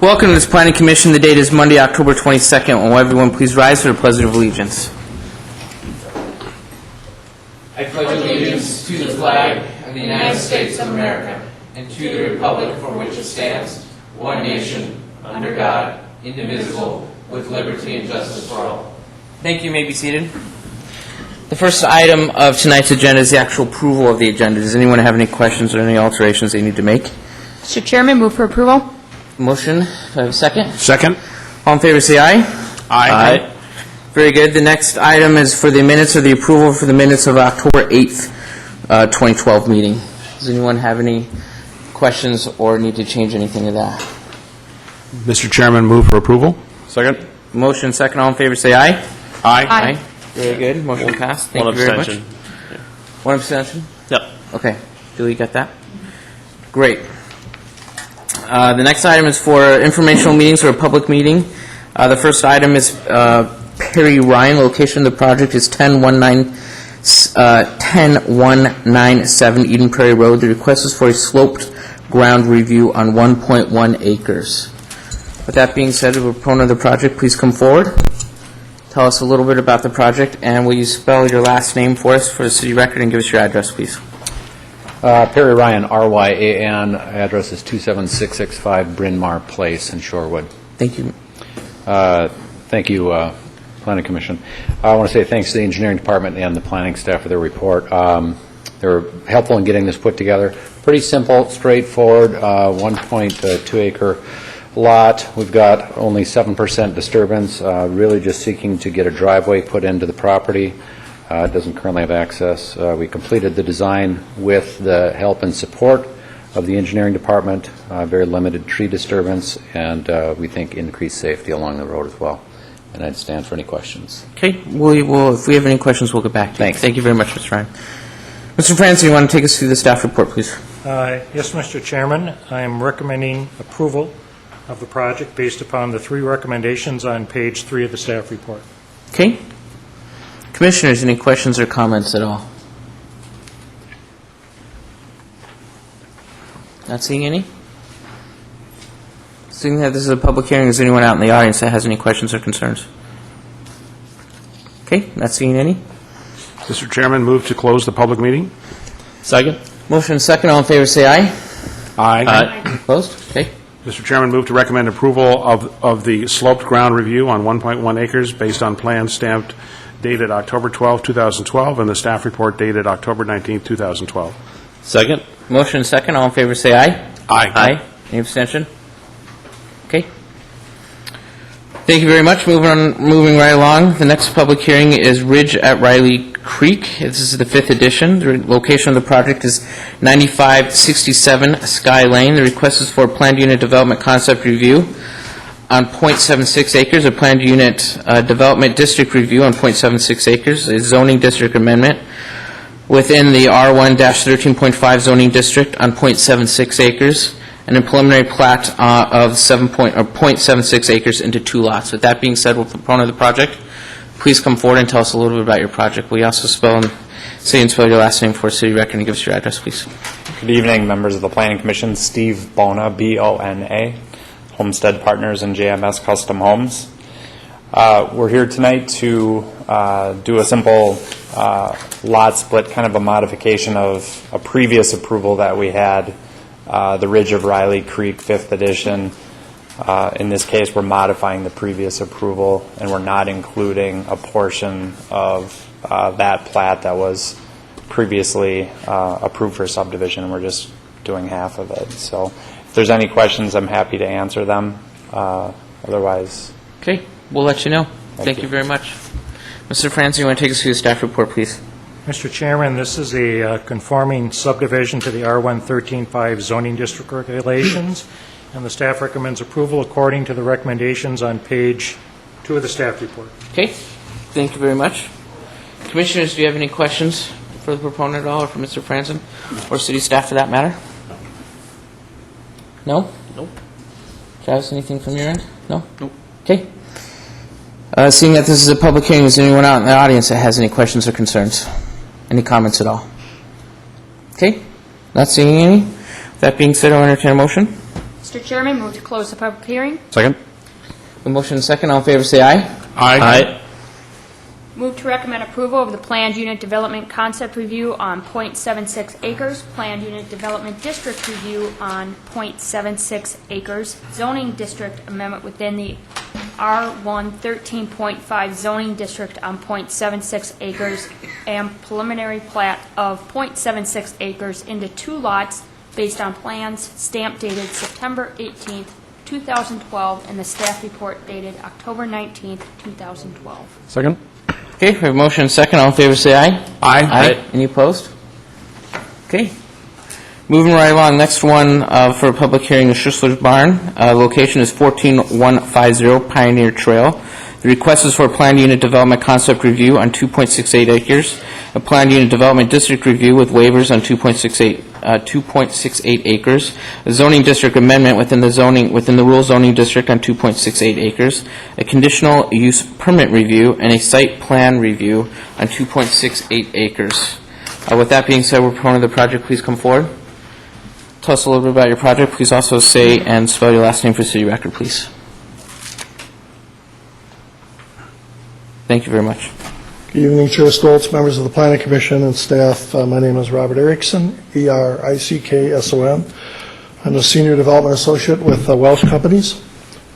Welcome to this Planning Commission. The date is Monday, October 22nd. Will everyone please rise for the Pledge of Allegiance? I pledge allegiance to the flag of the United States of America and to the republic for which it stands, one nation, under God, indivisible, with liberty and justice for all. Thank you. You may be seated. The first item of tonight's agenda is the actual approval of the agenda. Does anyone have any questions or any alterations they need to make? Mr. Chairman, move for approval. Motion. Do I have a second? Second. All in favor, say aye. Aye. Very good. The next item is for the minutes or the approval for the minutes of October 8th, 2012 meeting. Does anyone have any questions or need to change anything of that? Mr. Chairman, move for approval. Second. Motion second. All in favor, say aye. Aye. Aye. Very good. Motion passed. Thank One you very much. abstention. One abstention? Yep. Okay. Julie, you got that? Great. The next item is for informational meetings or a public meeting. The first item is Prairie, Ryan. Location of the project is 10197 Eden Prairie Road. The request is for a sloped ground review on 1.1 acres. With that being said, the proponent of the project, please come forward. Tell us a little bit about the project, and will you spell your last name for us for the city record and give us your address, please? Prairie Ryan, R-Y-A-N. Address is 27665 Bryn Mawr Place in Shorewood. Thank you. Thank you, Planning Commission. I want to say thanks to the engineering department and the planning staff for their report. They were helpful in getting this put together. Pretty simple, straightforward, 1.2 acre lot. We've got only 7% disturbance, really just seeking to get a driveway put into the property. It doesn't currently have access. We completed the design with the help and support of the engineering department, very limited tree disturbance, and we think increased safety along the road as well. And I'd stand for any questions. Okay. If we have any questions, we'll get back to you. Thanks. Thank you very much, Mr. Ryan. Mr. Francis, you want to take us through the staff report, please? Yes, Mr. Chairman. I am recommending approval of the project based upon the three recommendations on page 3 of the staff report. Okay. Commissioners, any questions or comments at all? Not seeing any? Seeing that this is a public hearing, is there anyone out in the audience that has any questions or concerns? Okay, not seeing any. Mr. Chairman, move to close the public meeting. Second. Motion second. All in favor, say aye. Aye. Opposed? Okay. Mr. Chairman, move to recommend approval of the sloped ground review on 1.1 acres based on plans stamped dated October 12, 2012, and the staff report dated October 19, 2012. Second. Motion second. All in favor, say aye. Aye. Any abstention? Okay. Thank you very much. Moving right along. The next public hearing is Ridge at Riley Creek. This is the 5th edition. The location of the project is 9567 Sky Lane. The request is for a planned unit development concept review on 0.76 acres, a planned unit development district review on 0.76 acres, a zoning district amendment within the R1-13.5 zoning district on 0.76 acres, and a preliminary plat of 0.76 acres into 2 lots. With that being said, will the proponent of the project please come forward and tell us a little bit about your project? Will you also spell your last name for city record and give us your address, please? Good evening, members of the Planning Commission. Steve Bona, B-O-N-A, Homestead Partners and JMS Custom Homes. We're here tonight to do a simple lot split, kind of a modification of a previous approval that we had, the Ridge of Riley Creek 5th edition. In this case, we're modifying the previous approval, and we're not including a portion of that plat that was previously approved for subdivision. We're just doing half of it. So if there's any questions, I'm happy to answer them. Otherwise... Okay, we'll let you know. Thank you very much. Mr. Francis, you want to take us through the staff report, please? Mr. Chairman, this is a conforming subdivision to the R1-13.5 zoning district regulations, and the staff recommends approval according to the recommendations on page 2 of the staff report. Okay, thank you very much. Commissioners, do you have any questions for the proponent at all, or for Mr. Franson, or city staff for that matter? No? Nope. Travis, anything from your end? No? Nope. Okay. Seeing that this is a public hearing, is there anyone out in the audience that has any questions or concerns? Any comments at all? Okay. Not seeing any. That being said, I'll entertain a motion. Mr. Chairman, move to close the public hearing. Second? The motion and second, all in favor, say aye. Aye. Move to recommend approval of the planned unit development concept review on .76 acres, planned unit development district review on .76 acres, zoning district amendment within the R1 13.5 zoning district on .76 acres, and preliminary plat of .76 acres into 2 lots based on plans stamped dated September 18th, 2012, and the staff report dated October 19th, 2012. Second? Okay, we have a motion and second, all in favor, say aye. Aye. Any opposed? Okay. Moving right along, next one for a public hearing is Schussler's Barn. Location is 14150 Pioneer Trail. The request is for a planned unit development concept review on 2.68 acres, a planned unit development district review with waivers on 2.68 acres, a zoning district amendment within the rural zoning district on 2.68 acres, a conditional use permit review, and a site plan review on 2.68 acres. With that being said, will the proponent of the project please come forward? Tell us a little bit about your project. Please also say and spell your last name for city record, please. Thank you very much. Good evening, Chair Stoltz, members of the Planning Commission, and staff. My name is Robert Erickson, E-R-I-C-K-S-O-N. I'm a Senior Development Associate with Welsh Companies.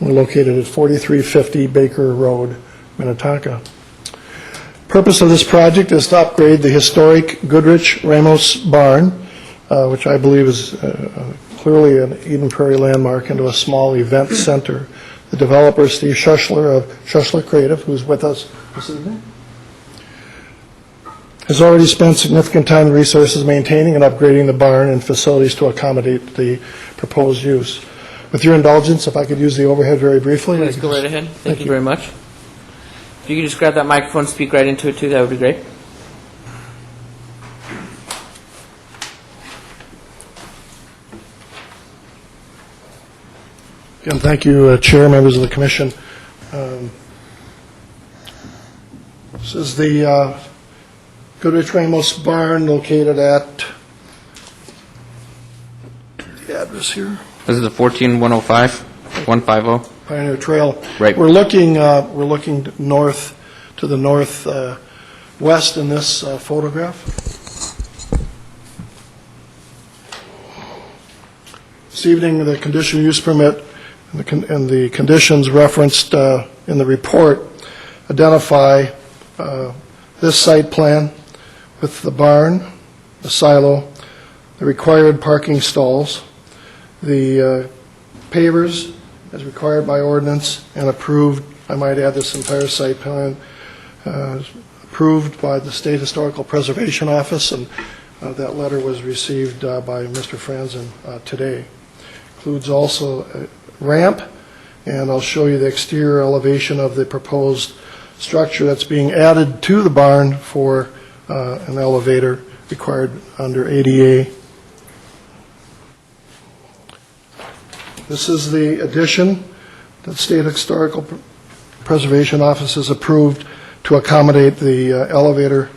We're located at 4350 Baker Road, Minnetonka. Purpose of this project is to upgrade the historic Goodrich Ramos Barn, which I believe is clearly an Eden Prairie landmark, into a small event center. The developer, Steve Schussler of Schussler Creative, who's with us this evening, has already spent significant time and resources maintaining and upgrading the barn and facilities to accommodate the proposed use. With your indulgence, if I could use the overhead very briefly. Please go right ahead. Thank you very much. If you could just grab that microphone and speak right into it too, that would be great. Again, thank you, Chair, members of the Commission. This is the Goodrich Ramos Barn located at the address here, This is the 14105, 150. Pioneer Trail. Right. We're looking north to the northwest in this photograph. This evening, the conditional use permit and the conditions referenced in the report identify this site plan with the barn, the silo, the required parking stalls, the pavers as required by ordinance and approved, I might add this entire site plan, approved by the State Historical Preservation Office, and that letter was received by Mr. Franzen today. Includes also a ramp, and I'll show you the exterior elevation of the proposed structure that's being added to the barn for an elevator required under ADA. This is the addition that State Historical Preservation Office has approved to accommodate the elevator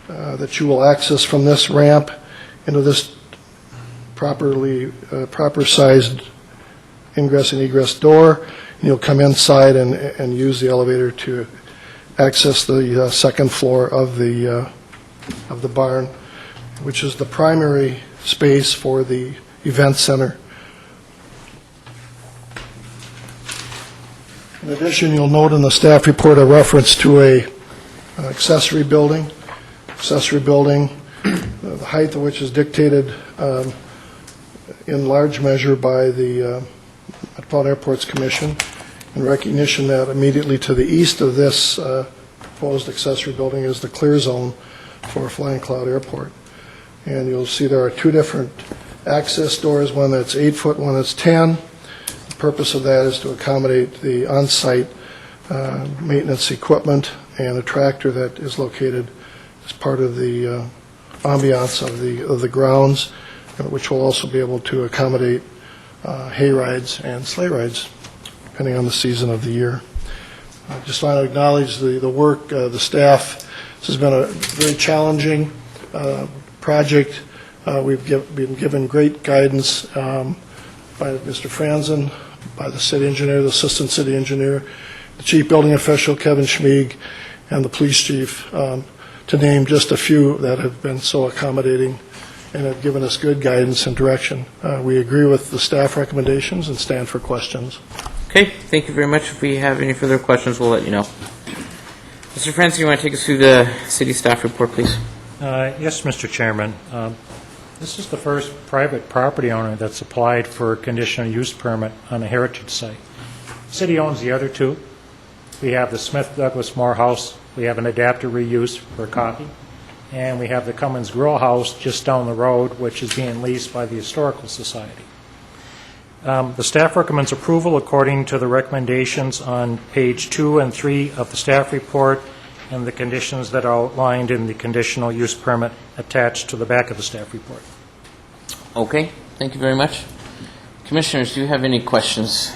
that you will access from this ramp into this proper sized ingress and egress door. And you'll come inside and use the elevator to access the second floor of the barn, which is the primary space for the event center. In addition, you'll note in the staff report a reference to an accessory building. The height of which is dictated in large measure by the Metropolitan Airports Commission, in recognition that immediately to the east of this proposed accessory building is the clear zone for Flying Cloud Airport. And you'll see there are two different access doors, one that's 8 foot, one that's 10. The purpose of that is to accommodate the on-site maintenance equipment and a tractor that is located as part of the ambiance of the grounds, which will also be able to accommodate hay rides and sleigh rides, depending on the season of the year. I just want to acknowledge the work, the staff. This has been a very challenging project. We've been given great guidance by Mr. Franzen, by the city engineer, the assistant city engineer, the chief building official, Kevin Schmieg, and the police chief, to name just a few that have been so accommodating and have given us good guidance and direction. We agree with the staff recommendations and stand for questions. Okay, thank you very much. If we have any further questions, we'll let you know. Mr. Francis, you want to take us through the city staff report, please? Yes, Mr. Chairman. This is the first private property owner that's applied for a conditional use permit on a heritage site. The city owns the other two. We have the Smith Douglas Moore House. We have an adapter reuse for coffee. And we have the Cummins Grill House just down the road, which is being leased by the Historical Society. The staff recommends approval according to the recommendations on page 2 and 3 of the staff report and the conditions that are outlined in the conditional use permit attached to the back of the staff report. Okay, thank you very much. Commissioners, do you have any questions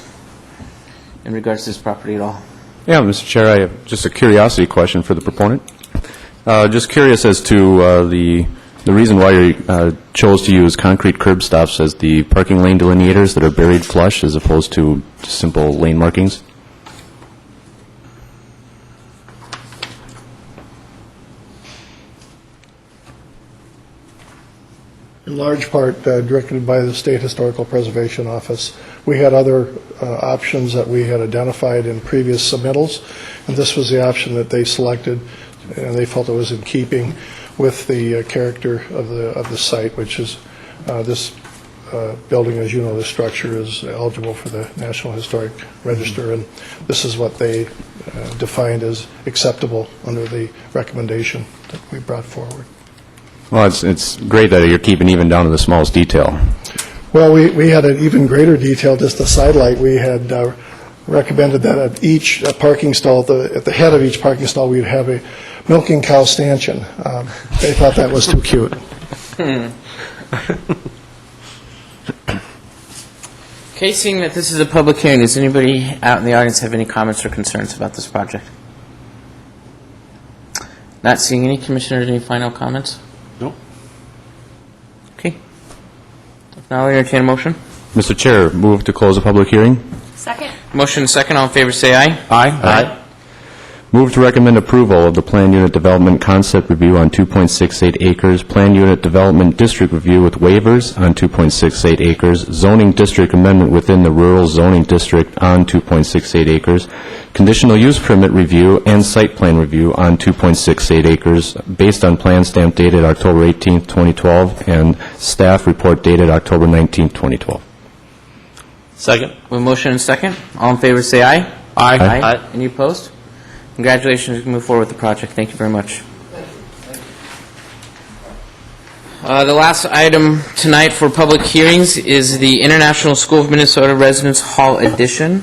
in regards to this property at all? Yeah, Mr. Chair, I have just a curiosity question for the proponent. Just curious as to the reason why you chose to use concrete curb stops as the parking lane delineators that are buried flush as opposed to simple lane markings. In large part directed by the State Historical Preservation Office. We had other options that we had identified in previous submittals, and this was the option that they selected, and they felt it was in keeping with the character of the site, which is this building, as you know, the structure is eligible for the National Historic Register, and this is what they defined as acceptable under the recommendation that we brought forward. Well, it's great that you're keeping even down to the smallest detail. Well, we had an even greater detail, just a sidelight. We had recommended that at each parking stall, at the head of each parking stall, we'd have a milking cow stanchion. They thought that was too cute. Okay, seeing that this is a public hearing, does anybody out in the audience have any comments or concerns about this project? Not seeing any. Commissioners, any final comments? No. Okay. If not, I'll entertain a motion. Mr. Chair, move to close the public hearing. Second? Motion second. All in favor, say aye. Aye. Move to recommend approval of the Planned Unit Development Concept Review on 2.68 acres, Planned Unit Development District Review with waivers on 2.68 acres, Zoning District Amendment within the Rural Zoning District on 2.68 acres, Conditional Use Permit Review and Site Plan Review on 2.68 acres, based on plan stamp dated October 18, 2012, and staff report dated October 19, 2012. Second. With motion and second. All in favor, say aye. Aye. Any opposed? Congratulations. You can move forward with the project. Thank you very much. The last item tonight for public hearings is the International School of Minnesota Residence Hall addition.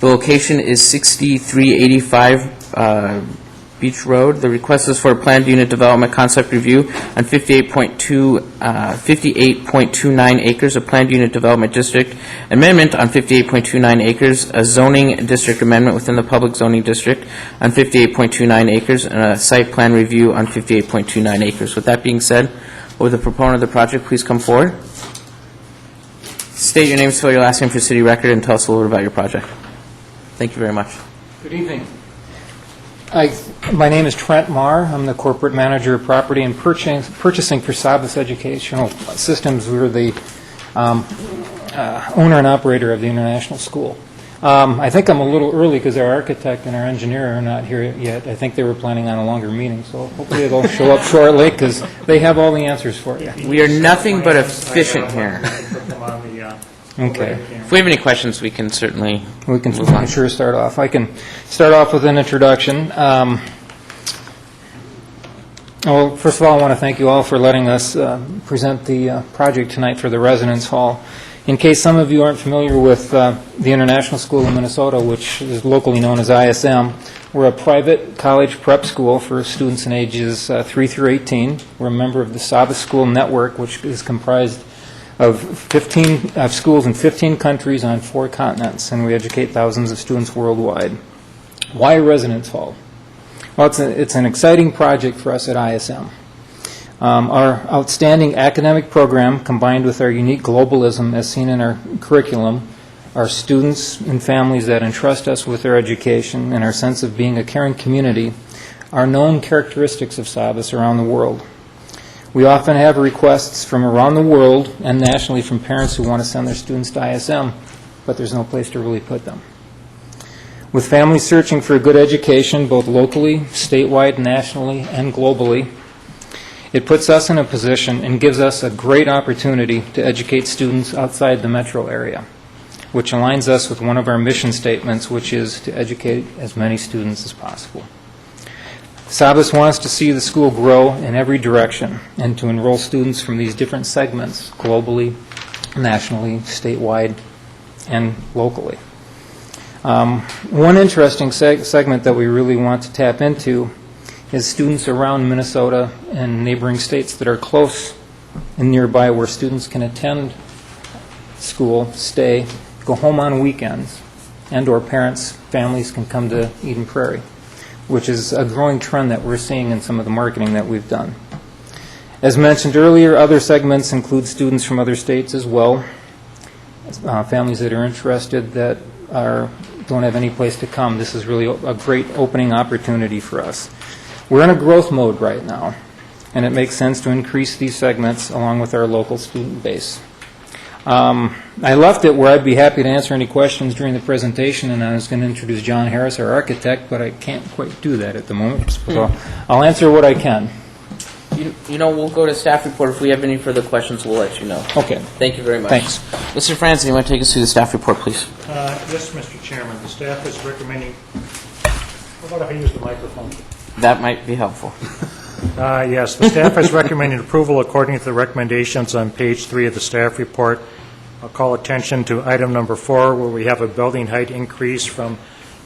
The location is 6385 Beach Road. The request is for a planned unit development concept review on 58.29 acres, a planned unit development district amendment on 58.29 acres, a zoning district amendment within the public zoning district on 58.29 acres, and a site plan review on 58.29 acres. With that being said, will the proponent of the project please come forward? State your name, spell your last name for city record, and tell us a little bit about your project. Thank you very much. Good evening. My name is Trent Marr. I'm the corporate manager of property and purchasing for Sabas Educational Systems. We're the owner and operator of the International School. I think I'm a little early because our architect and our engineer are not here yet. I think they were planning on a longer meeting, so hopefully they'll show up shortly because they have all the answers for you. We are nothing but efficient here. Okay. If we have any questions, we can certainly We can move on. sure start off. I can start off with an introduction. Well, first of all, I want to thank you all for letting us present the project tonight for the Residence Hall. In case some of you aren't familiar with the International School of Minnesota, which is locally known as ISM, we're a private college prep school for students in ages 3 through 18. We're a member of the Sabas School Network, which is comprised of 15 schools in 15 countries on 4 continents, and we educate thousands of students worldwide. Why a residence hall? Well, it's an exciting project for us at ISM. Our outstanding academic program, combined with our unique globalism as seen in our curriculum, our students and families that entrust us with their education, and our sense of being a caring community are known characteristics of Sabas around the world. We often have requests from around the world and nationally from parents who want to send their students to ISM, but there's no place to really put them. With families searching for a good education, both locally, statewide, nationally, and globally, it puts us in a position and gives us a great opportunity to educate students outside the metro area, which aligns us with one of our mission statements, which is to educate as many students as possible. Sabas wants to see the school grow in every direction and to enroll students from these different segments, globally, nationally, statewide, and locally. One interesting segment that we really want to tap into is students around Minnesota and neighboring states that are close and nearby, where students can attend school, stay, go home on weekends, and/or parents, families can come to Eden Prairie, which is a growing trend that we're seeing in some of the marketing that we've done. As mentioned earlier, other segments include students from other states as well, families that are interested that don't have any place to come. This is really a great opening opportunity for us. We're in a growth mode right now, and it makes sense to increase these segments along with our local student base. I left it where I'd be happy to answer any questions during the presentation, and I was going to introduce John Harris, our architect, but I can't quite do that at the moment. So I'll answer what I can. We'll go to staff report. If we have any further questions, we'll let you know. Okay. Thank you very much. Thanks. Mr. Franzen, you want to take us through the staff report, please? Yes, Mr. Chairman, the staff is recommending, how about if I use the microphone? That might be helpful. Yes, the staff is recommending approval according to the recommendations on page 3 of the staff report. I'll call attention to item number 4, where we have a building height increase from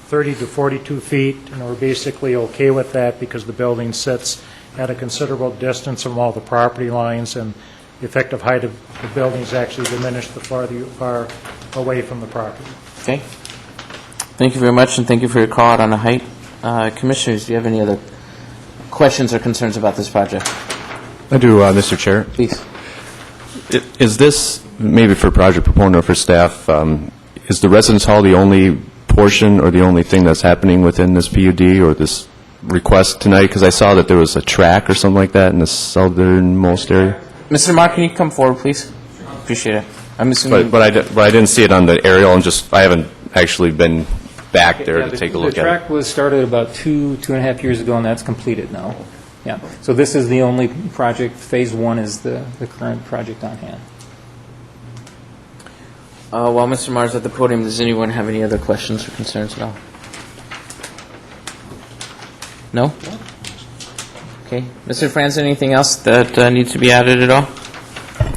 30 to 42 feet, and we're basically okay with that because the building sits at a considerable distance from all the property lines, and the effective height of the building is actually diminished the farther you are away from the property. Okay. Thank you very much, and thank you for your call out on the height. Commissioners, do you have any other questions or concerns about this project? I do, Mr. Chair. Please. Is this, maybe for project proponent or for staff, is the residence hall the only portion or the only thing that's happening within this PUD or this request tonight? Because I saw that there was a track or something like that in the southernmost area. Mr. Mark, can you come forward, please? Appreciate it. I'm assuming. But I didn't see it on the aerial, and I haven't actually been back there to take a look The at track it. was started about 2.5 years ago, and that's completed now. Yeah. So this is the only project. Phase 1 is the current project on hand. While Mr. Mars at the podium, does anyone have any other questions or concerns at all? No? Okay. Mr. Franzen, anything else that needs to be added at all?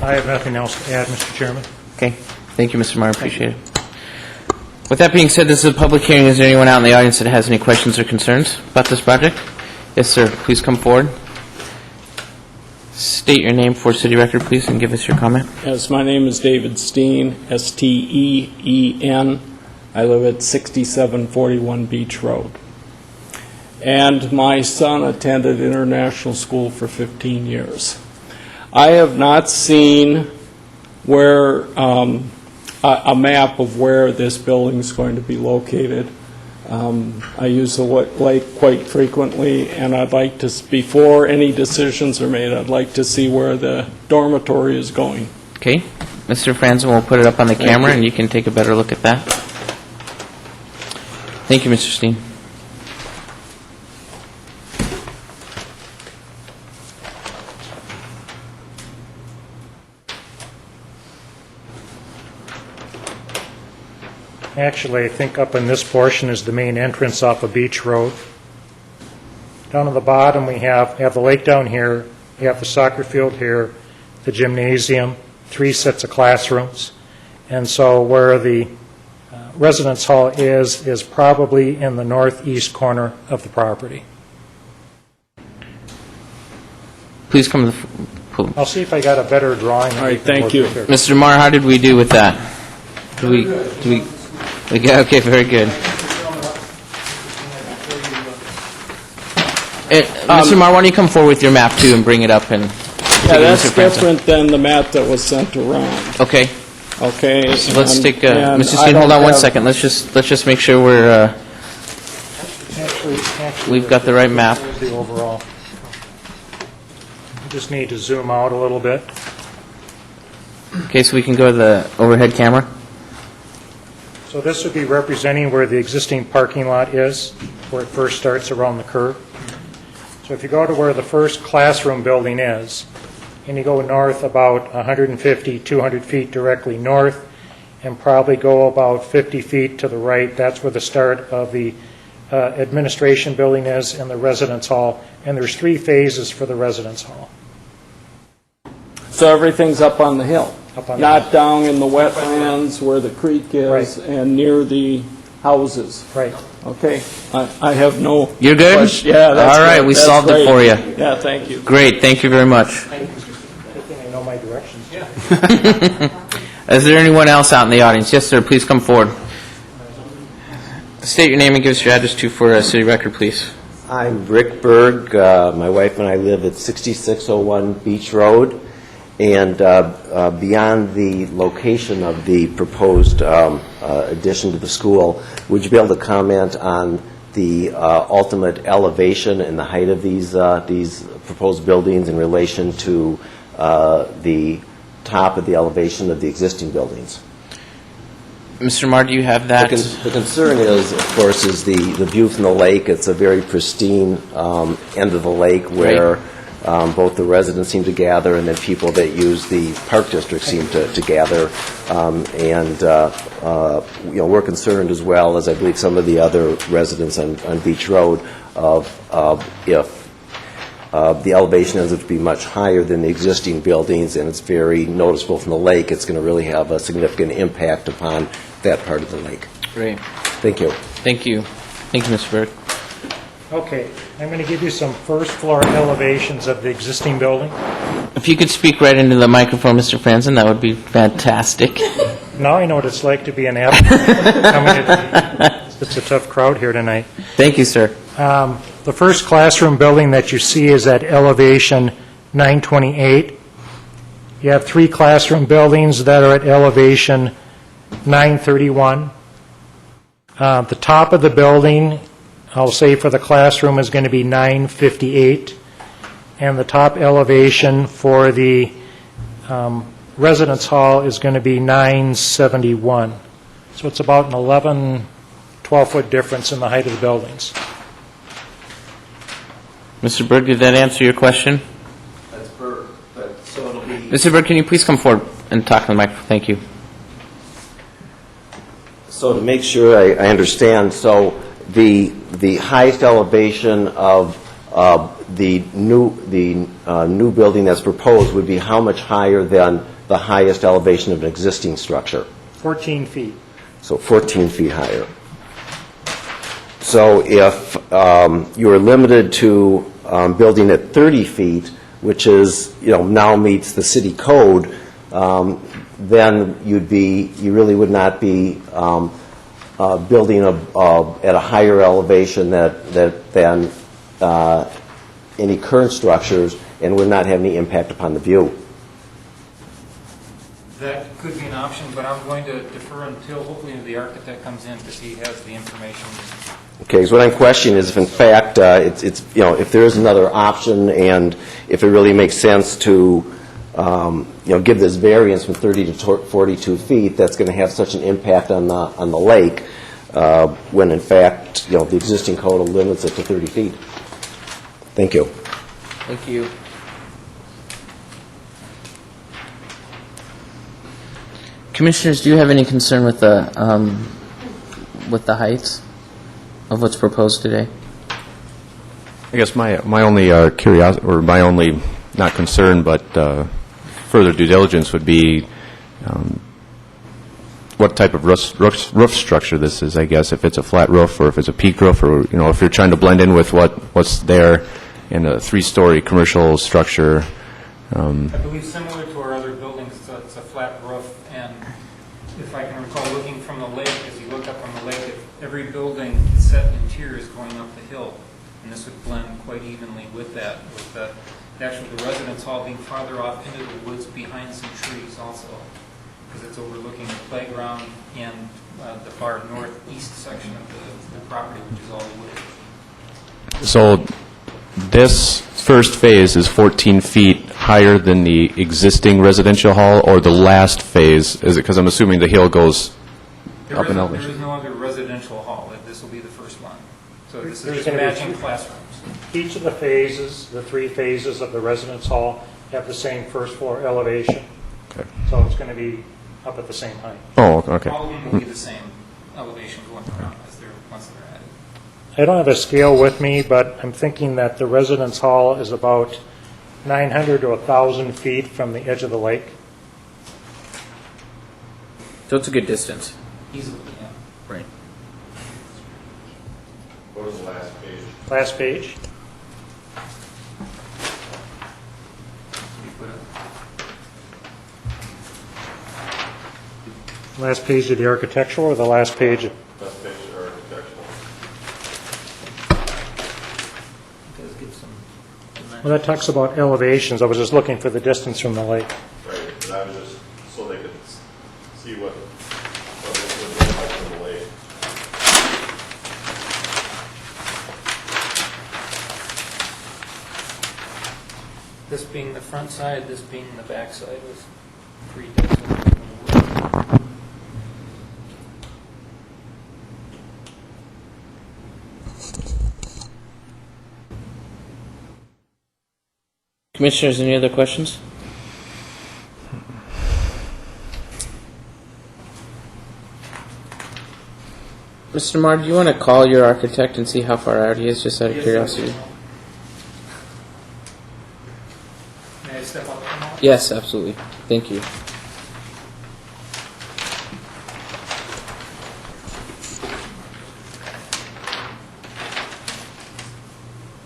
I have nothing else to add, Mr. Chairman. Okay. Thank you, Mr. Mars. Appreciate it. With that being said, this is a public hearing. Is there anyone out in the audience that has any questions or concerns about this project? Yes, sir. Please come forward. State your name for city record, please, and give us your comment. Yes, my name is David Steen, S-T-E-E-N. I live at 6741 Beach Road. And my son attended international school for 15 years. I have not seen where a map of where this building is going to be located. I use the lake quite frequently, and I'd like to, before any decisions are made, I'd like to see where the dormitory is going. Okay. Mr. Franzen will put it up on the camera, and you can take a better look at that. Thank you, Mr. Steen. Actually, I think up in this portion is the main entrance off of Beach Road. Down at the bottom, we have the lake down here, we have the soccer field here, the gymnasium, 3 sets of classrooms. And so where the residence hall is probably in the northeast corner of the property. Please come to the... I'll see if I got a better drawing. All right, thank you. Mr. Marr, how did we do with that? Do we okay, very good. Mr. Marr, why don't you come forward with your map, too, and bring it up and Yeah, take it, that's Mr. Franzen. different than the map that was sent around, Okay, okay? so let's And- take, and Mr. I Steen, hold don't on one have- second. Let's just make sure we're, we've got the right map. Here's the overall. You just need to zoom out a little bit. Okay, so we can go to the overhead camera. So this would be representing where the existing parking lot is, where it first starts around the curve. So if you go to where the first classroom building is, and you go north about 150, 200 feet directly north, and probably go about 50 feet to the right, that's where the start of the administration building is and the residence hall. And there's 3 phases for the residence hall. So everything's up on the hill? Up on the Not down in the wetlands where the creek is Right. and near the houses? Right. Okay, I have no... You're good? question. Yeah, that's All right, good. we That's solved it great. for you. Yeah, thank you. Great, thank you very much. Good thing I know my directions. Yeah. Is there anyone else out in the audience? Yes, sir, please come forward. State your name and give us your address, too, for city record, please. I'm Rick Berg. My wife and I live at 6601 Beach Road. And beyond the location of the proposed addition to the school, would you be able to comment on the ultimate elevation and the height of these proposed buildings in relation to the top of the elevation of the existing buildings? Mr. Marr, do you have that? The concern is, of course, is the view from the lake. It's a very pristine end of the lake where both the residents seem to gather and then people that use the park district seem to gather. We're concerned as well, as I believe some of the other residents on Beach Road, of if the elevation ends up to be much higher than the existing buildings and it's very noticeable from the lake, it's going to really have a significant impact upon that part of the lake. Great. Thank you. Thank you. Thank you, Mr. Berg. Okay, I'm going to give you some first floor elevations of the existing building. If you could speak right into the microphone, Mr. Franzen, that would be fantastic. Now I know what it's like to be an applicant. It's a tough crowd here tonight. Thank you, sir. The first classroom building that you see is at elevation 928. You have 3 classroom buildings that are at elevation 931. The top of the building, I'll say for the classroom, is going to be 958. And the top elevation for the residence hall is going to be 971. So it's about an 11, 12-foot difference in the height of the buildings. Mr. Berg, did that answer your question? That's per, but so it'll be... Mr. Berg, can you please come forward and talk to the microphone? Thank you. So to make sure I understand, so the highest elevation of the new building that's proposed would be how much higher than the highest elevation of an existing structure? 14 feet. So 14 feet higher. So if you were limited to building at 30 feet, which is, now meets the city code, then you really would not be building at a higher elevation than any current structures and would not have any impact upon the view. That could be an option, but I'm going to defer until hopefully the architect comes in because he has the information. Okay, so what I'm questioning is if in fact it's if there is another option and if it really makes sense to give this variance from 30 to 42 feet, that's going to have such an impact on the lake when in fact the existing code limits it to 30 feet. Thank you. Thank you. Commissioners, do you have any concern with the heights of what's proposed today? I guess my only curiosity, or my only, not concern, but further due diligence would be what type of roof structure this is, I guess, if it's a flat roof or if it's a peak roof, or if you're trying to blend in with what's there in a 3-story commercial structure. I believe similar to our other buildings, it's a flat roof, and if I can recall, looking from the lake, as you look up from the lake, every building set interior is going up the hill, and this would blend quite evenly with that, with the actually the residence hall being farther off into the woods behind some trees also, because it's overlooking the playground and the far northeast section of the property, which is all wooded. So this first phase is 14 feet higher than the existing residential hall, or the last phase? Is it, because I'm assuming the hill goes up in There elevation? is no other residential hall. This will be the first one. So this There's is gonna be matching two- classrooms. Each of the phases, the 3 phases of the residence hall, have the same first floor elevation. Okay. So it's going to be up at the same height. Oh, okay. All of them will be the same elevation going around once they're added. I don't have a scale with me, but I'm thinking that the residence hall is about 900 to 1,000 feet from the edge of the lake. So it's a good distance. Easily, yeah. Right. What was the last page? Last page. You put it- Last page of the architectural, or the last page? Last page are architectural. It does give some dimension. Well, that talks about elevations. I was just looking for the distance from the lake. Right, but I was just, so they could see what it would look like from the lake. This being the front side, this being the back side with 3 decks of wood. Commissioners, any other questions? Mr. Marr, do you want to call your architect and see how far out he is, just out of curiosity? May I step up a moment? Yes, absolutely. Thank you.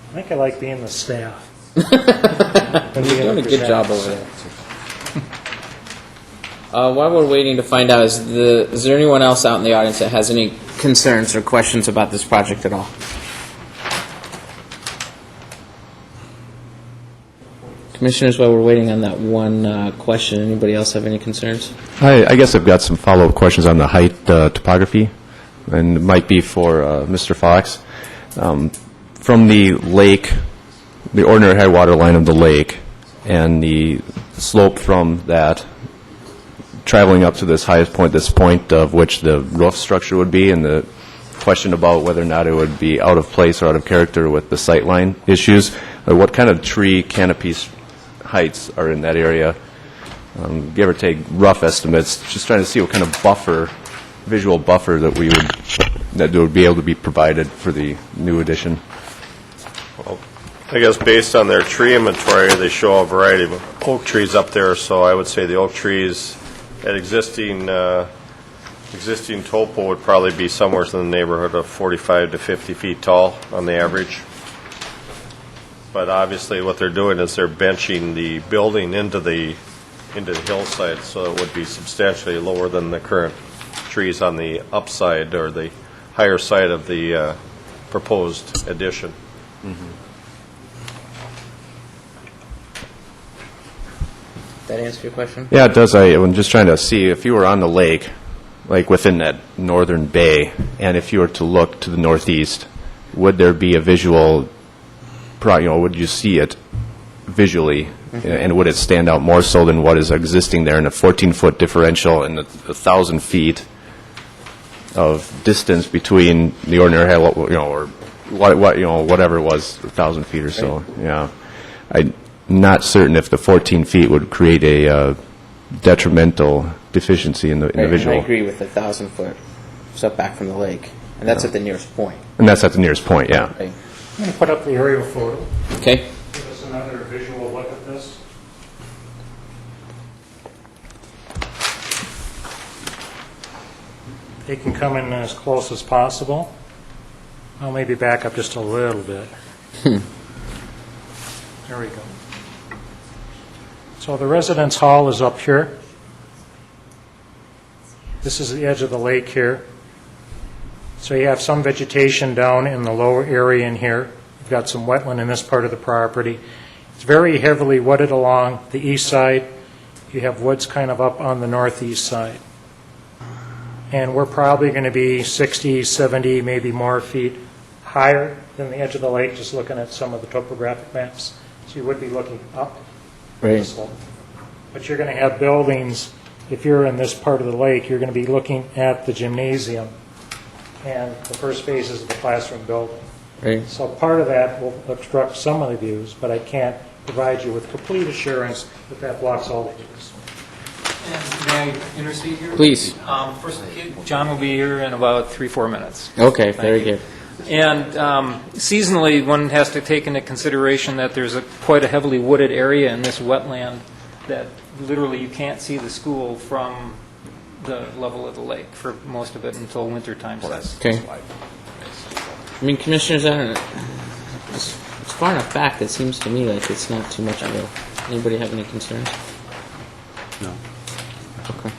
I think I like being the staff. You're doing a good job over there. While we're waiting to find out, is there anyone else out in the audience that has any concerns or questions about this project at all? Commissioners, while we're waiting on that one question, anybody else have any concerns? I guess I've got some follow-up questions on the height topography, and it might be for Mr. Fox. From the lake, the ordinary high water line of the lake, and the slope from that, traveling up to this highest point, this point of which the roof structure would be, and the question about whether or not it would be out of place or out of character with the sightline issues, what kind of tree canopies heights are in that area? Give or take rough estimates, just trying to see what kind of buffer, visual buffer that would be able to be provided for the new addition. I guess based on their tree inventory, they show a variety of oak trees up there, so I would say the oak trees at existing topo would probably be somewhere in the neighborhood of 45 to 50 feet tall on the average. But obviously what they're doing is they're benching the building into the hillside, so it would be substantially lower than the current trees on the upside or the higher side of the proposed addition. That answer your question? Yeah, it does. I'm just trying to see if you were on the lake, like within that northern bay, and if you were to look to the northeast, would there be a visual, would you see it visually, and would it stand out more so than what is existing there in a 14-foot differential and 1,000 feet of distance between the ordinary, or whatever it was, 1,000 feet or so? Yeah, I'm not certain if the 14 feet would create a detrimental deficiency in the Right, visual. and I agree with the 1,000-foot setback from the lake, and that's at the nearest point. And that's at the nearest point, yeah. Right. I'm going to put up the aerial photo. Okay. Give us another visual look at this. They can come in as close as possible. I'll maybe back up just a little bit. There we go. So the residence hall is up here. This is the edge of the lake here. So you have some vegetation down in the lower area in here. You've got some wetland in this part of the property. It's very heavily wooded along the east side. You have woods kind of up on the northeast side. And we're probably going to be 60, 70, maybe more feet higher than the edge of the lake, just looking at some of the topographic maps. So you would be looking up the slope. But you're going to have buildings, if you're in this part of the lake, you're going to be looking at the gymnasium and the first phases of the classroom building. Right. So part of that will obstruct some of the views, but I can't provide you with complete assurance that that blocks all the views. And may I intercede here? Please. First, John will be here in about 3-4 minutes. Okay, very good. And seasonally, one has to take into consideration that there's quite a heavily wooded area in this wetland that literally you can't see the school from the level of the lake for most of it until winter time. Okay. I mean, Commissioners, I don't know. As far enough back, it seems to me like it's not too much of a... Anybody have any concerns? No. Okay.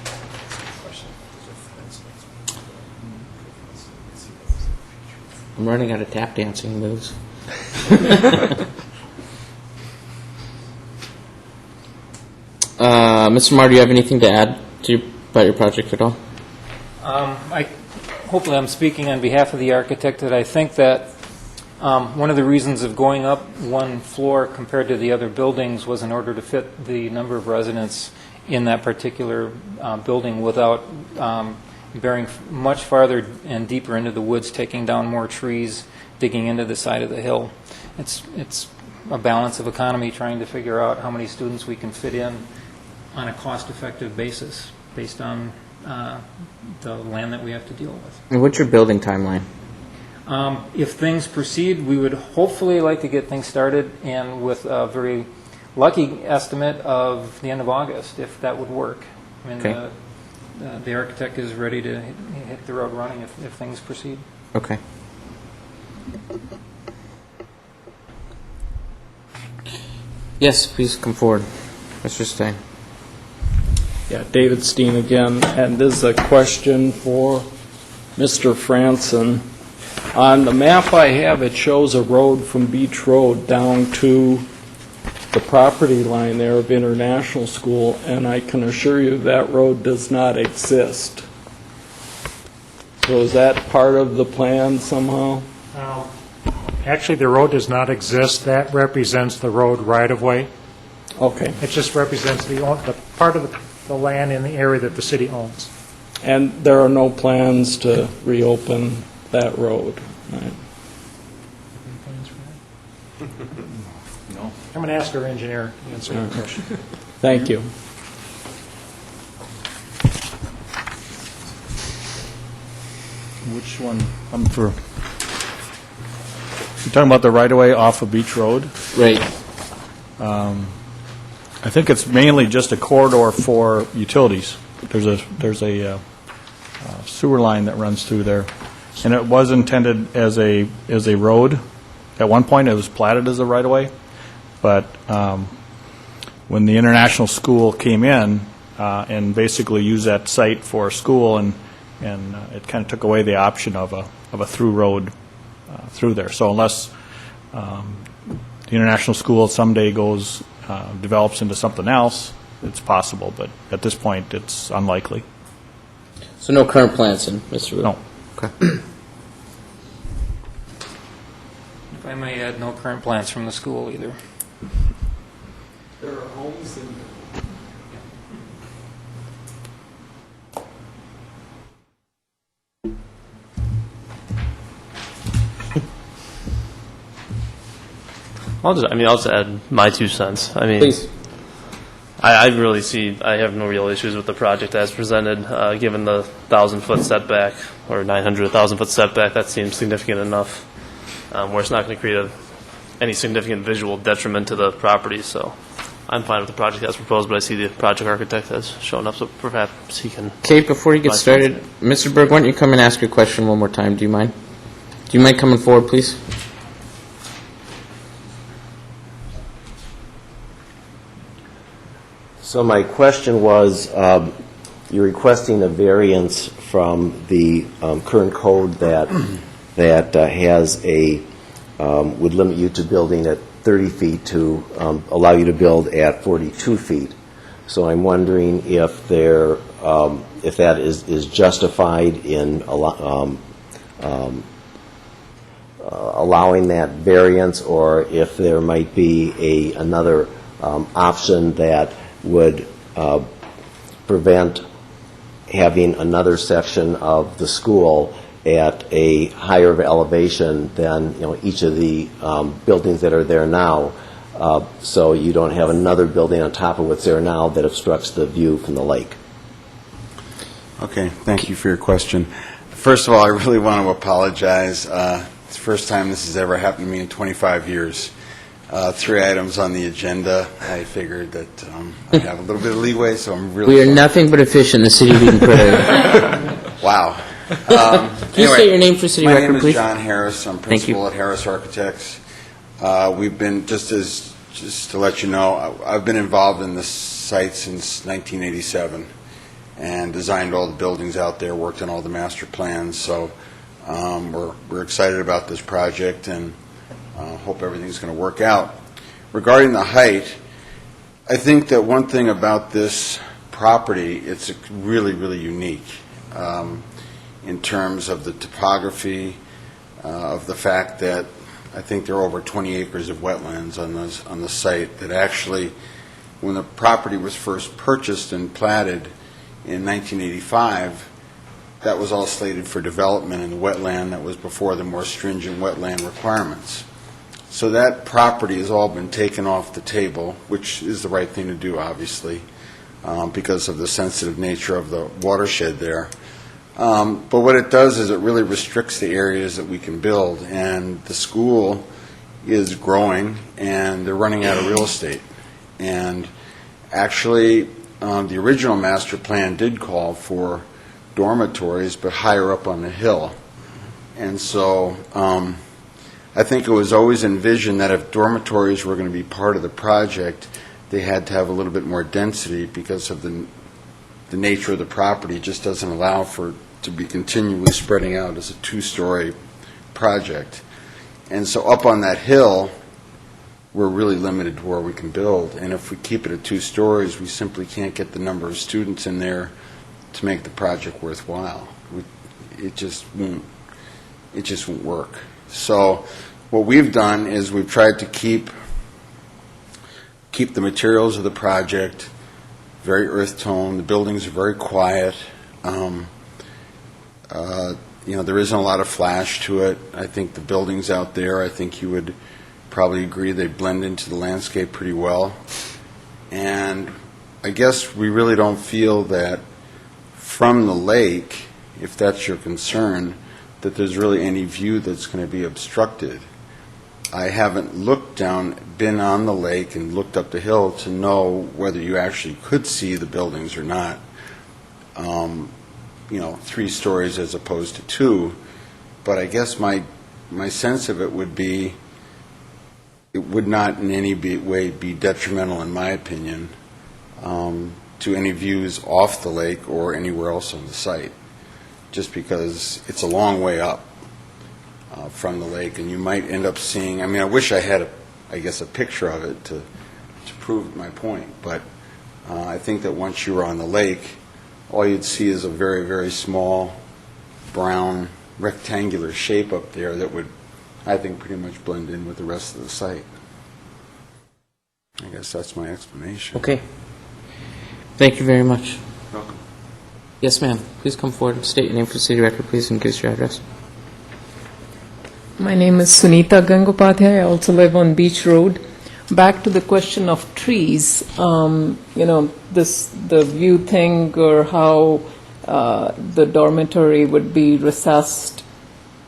I'm running out of tap dancing moves. Mr. Marr, do you have anything to add about your project at all? Hopefully I'm speaking on behalf of the architect that I think that one of the reasons of going up one floor compared to the other buildings was in order to fit the number of residents in that particular building without bearing much farther and deeper into the woods, taking down more trees, digging into the side of the hill. It's a balance of economy, trying to figure out how many students we can fit in on a cost-effective basis based on the land that we have to deal with. And what's your building timeline? If things proceed, we would hopefully like to get things started, and with a very lucky estimate of the end of August, if that would work. I mean, Okay. The architect is ready to hit the road running if things proceed. Okay. Yes, please come forward. Mr. Stein. Yeah, David Steen again, and this is a question for Mr. Franson. On the map I have, it shows a road from Beach Road down to the property line there of International School, and I can assure you that road does not exist. So is that part of the plan somehow? Actually, the road does not exist. That represents the road right-of-way. Okay. It just represents the part of the land in the area that the city owns. And there are no plans to reopen that road, right? No. I'm going to ask our engineer to answer that question. Thank you. Which one? You're talking about the right-of-way off of Beach Road? Right. I think it's mainly just a corridor for utilities. There's a sewer line that runs through there, and it was intended as a road. At one point, it was platted as a right-of-way, but when the International School came in and basically used that site for a school, and it kind of took away the option of a through road through there. So unless the International School someday develops into something else, it's possible, but at this point, it's unlikely. So no current plans, then, Mr. Wu? No. Okay. If I may add, no current plans from the school either. There are homes in I'll just add my 2 cents. Please. I really I have no real issues with the project as presented, given the 1,000-foot setback, or 900, 1,000-foot setback. That seems significant enough, where it's not going to create any significant visual detriment to the property, so I'm fine with the project as proposed, but I see the project architect has shown up, so perhaps he can... Okay, before you get started, Mr. Berg, why don't you come and ask your question one more time? Do you mind? Do you mind coming forward, please? So my question was, you're requesting a variance from the current code that has would limit you to building at 30 feet to allow you to build at 42 feet. So I'm wondering if if that is justified in allowing that variance, or if there might be another option that would prevent having another section of the school at a higher elevation than each of the buildings that are there now, so you don't have another building on top of what's there now that obstructs the view from the lake. Okay, thank you for your question. First of all, I really want to apologize. It's the first time this has ever happened to me in 25 years. 3 items on the agenda. I figured that I have a little bit of leeway, so I'm really We are sorry. nothing but a fish in the city of Eden Prairie. Wow. Can you state your name for city record, My name please? is John Harris. I'm Thank you. principal at Harris Architects. We've been, just to let you know, I've been involved in this site since 1987 and designed all the buildings out there, worked on all the master plans. So we're excited about this project and hope everything's going to work out. Regarding the height, I think that one thing about this property, it's really, really unique in terms of the topography, of the fact that I think there are over 20 acres of wetlands on the site that actually, when the property was first purchased and platted in 1985, that was all slated for development in the wetland that was before the more stringent wetland requirements. So that property has all been taken off the table, which is the right thing to do, obviously, because of the sensitive nature of the watershed there. But what it does is it really restricts the areas that we can build, and the school is growing, and they're running out of real estate. And actually, the original master plan did call for dormitories, but higher up on the hill. And so I think it was always envisioned that if dormitories were going to be part of the project, they had to have a little bit more density because of the nature of the property. It just doesn't allow for it to be continually spreading out as a two-story project. And so up on that hill, we're really limited to where we can build. And if we keep it at 2 stories, we simply can't get the number of students in there to make the project worthwhile. It just won't work. So what we've done is we've tried to keep the materials of the project very earth tone. The buildings are very quiet. There isn't a lot of flash to it. I think the buildings out there, I think you would probably agree, they blend into the landscape pretty well. And I guess we really don't feel that from the lake, if that's your concern, that there's really any view that's going to be obstructed. I haven't been on the lake and looked up the hill to know whether you actually could see the buildings or not. 3 stories as opposed to 2. But I guess my sense of it would be it would not in any way be detrimental, in my opinion, to any views off the lake or anywhere else on the site, just because it's a long way up from the lake, and you might end up seeing, I wish I had, a picture of it to prove my point, but I think that once you were on the lake, all you'd see is a very, very small, brown, rectangular shape up there that would, I think, pretty much blend in with the rest of the site. I guess that's my explanation. Okay. Thank you very much. Welcome. Yes, ma'am. Please come forward and state your name for the city record, please, and give us your address. My name is Sunita Gangopadhyay. I also live on Beach Road. Back to the question of trees, the view thing, or how the dormitory would be recessed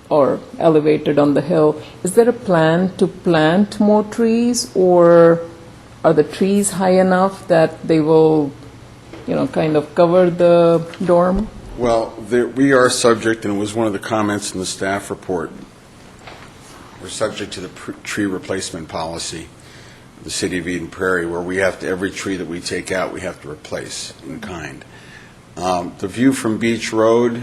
or elevated on the hill. Is there a plan to plant more trees, or are the trees high enough that they will, kind of cover the dorm? Well, we are subject, and it was one of the comments in the staff report, we're subject to the tree replacement policy of the City of Eden Prairie, where we have to, every tree that we take out, we have to replace in kind. The view from Beach Road,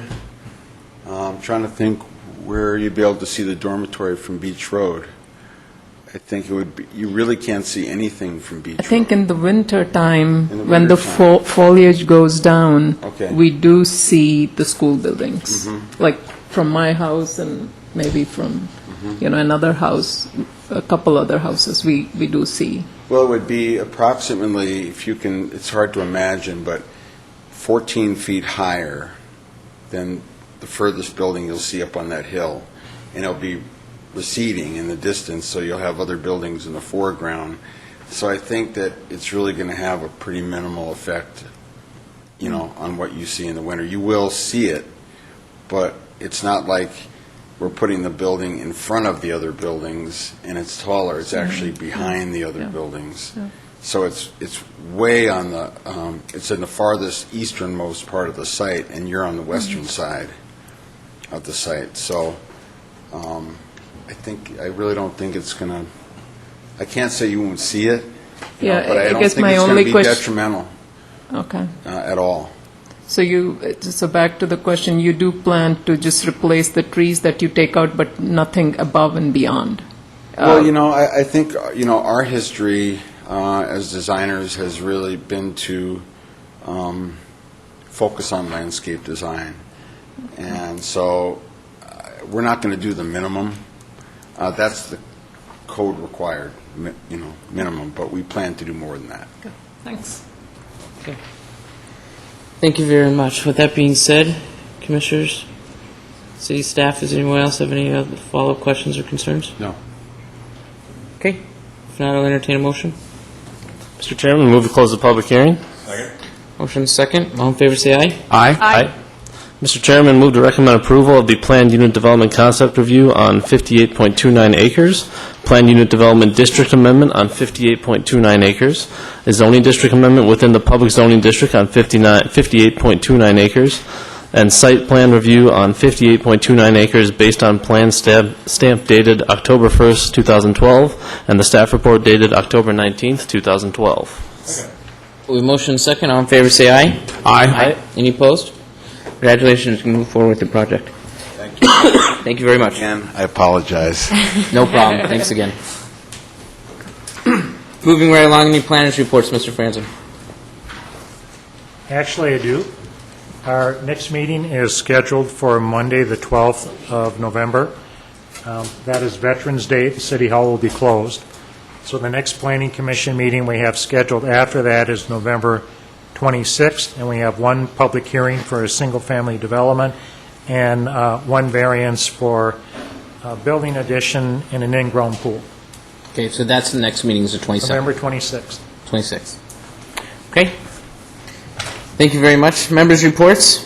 I'm trying to think where you'd be able to see the dormitory from Beach Road. I think it would be, you really can't see anything from Beach I think Road. in the winter time, In the when the winter time. foliage goes down, Okay. we do see the school buildings. Mhm. Like from my house and maybe from, Mhm. another house, a couple other houses, we do see. Well, it would be approximately, if you can, it's hard to imagine, but 14 feet higher than the furthest building you'll see up on that hill. And it'll be receding in the distance, so you'll have other buildings in the foreground. So I think that it's really going to have a pretty minimal effect, on what you see in the winter. You will see it, but it's not like we're putting the building in front of the other buildings and it's taller. It's actually behind the other buildings. Yeah. So it's way on the, it's in the farthest easternmost part of the site, and you're on the western side of the site. So I really don't think it's going to, I can't say you won't see it, Yeah, but I don't guess think my it's going only to be question. detrimental Okay. at all. So back to the question, you do plan to just replace the trees that you take out, but nothing above and beyond? Well, I think, our history as designers has really been to focus on landscape design. And so we're not going to do the minimum. That's the code required, minimum, but we plan to do more than that. Okay, thanks. Okay. Thank you very much. With that being said, Commissioners, City staff, does anyone else have any other follow-up questions or concerns? No. Okay. If not, I'll entertain a motion. Mr. Chairman, move to close the public hearing. Motion second. All in favor, say aye. Aye. Mr. Chairman, move to recommend approval of the Planned Unit Development Concept Review on 58.29 acres, Planned Unit Development District Amendment on 58.29 acres, a zoning district amendment within the Public Zoning District on 58.29 acres, and site plan review on 58.29 acres based on plan stamp dated October 1st, 2012, and the staff report dated October 19th, 2012. We motion second. All in favor, say aye. Aye. Any opposed? Congratulations. You can move forward with the project. Thank you. Thank you very much. Again, I apologize. No problem. Thanks again. Moving right along, any planners reports, Mr. Franzen? Actually, I do. Our next meeting is scheduled for Monday, the 12th of November. That is Veterans Day. The City Hall will be closed. So the next Planning Commission meeting we have scheduled after that is November 26th, and we have one public hearing for a single-family development and one variance for a building addition and an in-ground pool. Okay, so that's the next meeting is the 27th. November 26th. 26th. Okay. Thank you very much. Members' reports?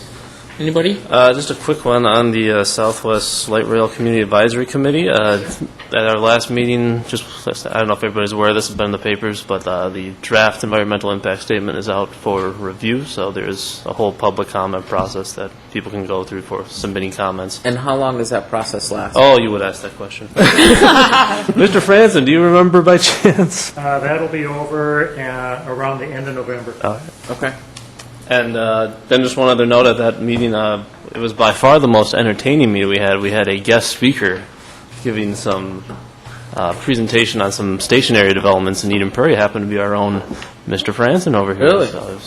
Anybody? Just a quick one on the Southwest Light Rail Community Advisory Committee. At our last meeting, I don't know if everybody's aware of this, has been in the papers, but the draft environmental impact statement is out for review, so there's a whole public comment process that people can go through for submitting comments. And how long does that process last? Oh, you would ask that question. Mr. Franzen, do you remember by chance? That'll be over around the end of November. Okay. And then just one other note at that meeting, it was by far the most entertaining meeting we had. We had a guest speaker giving some presentation on some stationary developments in Eden Prairie. Happened to be our own Mr. Franzen over here. Really? So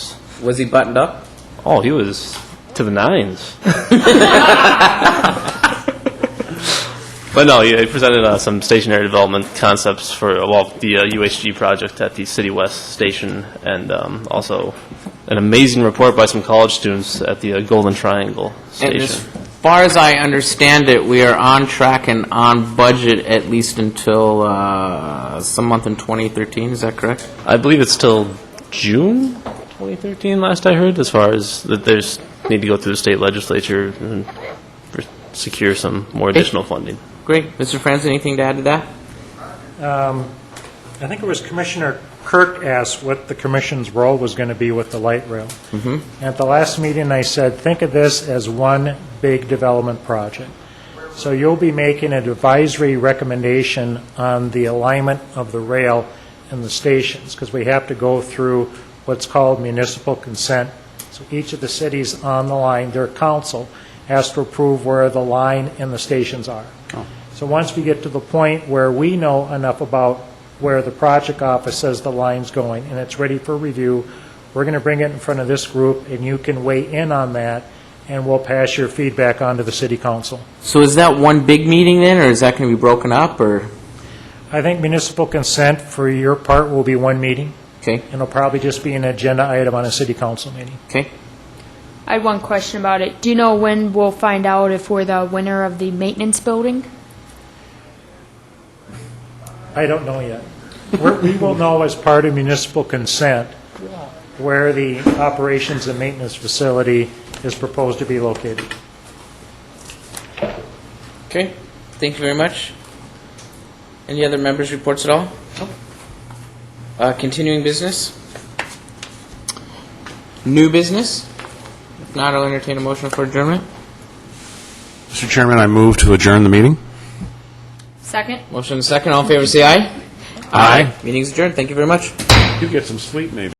was he buttoned up? Oh, he was to the nines. But no, he presented some stationary development concepts for the UHG project at the City West station, and also an amazing report by some college students at the Golden Triangle And station. as far as I understand it, we are on track and on budget at least until some month in 2013. Is that correct? I believe it's till June 2013, last I heard, as far as that there's need to go through the state legislature and secure some more additional funding. Great. Mr. Franzen, anything to add to that? I think it was Commissioner Kirk asked what the commission's role was going to be with the light rail. Mm-hmm. At the last meeting, I said, think of this as one big development project. So you'll be making an advisory recommendation on the alignment of the rail and the stations, because we have to go through what's called municipal consent. So each of the cities on the line, their council, has to approve where the line and the stations are. So once we get to the point where we know enough about where the project office says the line's going, and it's ready for review, we're going to bring it in front of this group, and you can weigh in on that, and we'll pass your feedback on to the city council. So is that one big meeting then, or is that going to be broken up, or? I think municipal consent for your part will be one meeting. Okay. And it'll probably just be an agenda item on a city council meeting. Okay. I had one question about it. Do you know when we'll find out if we're the winner of the maintenance building? I don't know yet. We will know as part of municipal consent where the operations and maintenance facility is proposed to be located. Okay. Thank you very much. Any other members' reports at all? Continuing business? New business? If not, I'll entertain a motion for adjournment. Mr. Chairman, I move to adjourn the meeting. Second? Motion and second. All in favor, say aye. Aye. Meeting's adjourned. Thank you very much. You get some sleep, maybe.